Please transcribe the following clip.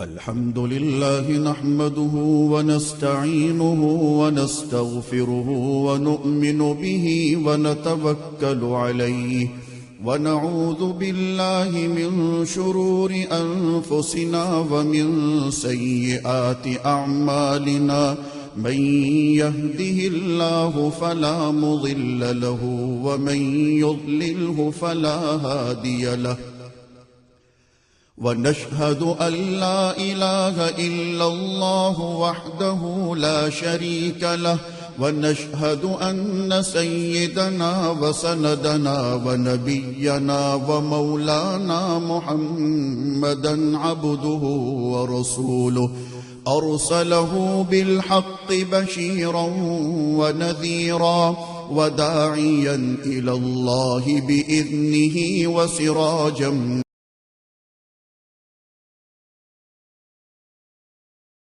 الحمد لله نحمده ونستعينه ونستغفره ونؤمن به ونتوكل عليه ونعوذ بالله من شرور أنفسنا ومن سيئات أعمالنا من يهده الله فلا مضل له ومن يضلله فلا هادي له ونشهد أن لا إله إلا الله وحده لا شريك له ونشهد أن سيدنا وسندنا ونبينا ومولانا محمدا عبده ورسوله أرسله بالحق بشيرا ونذيرا وداعيا إلى الله بإذنه وسراجا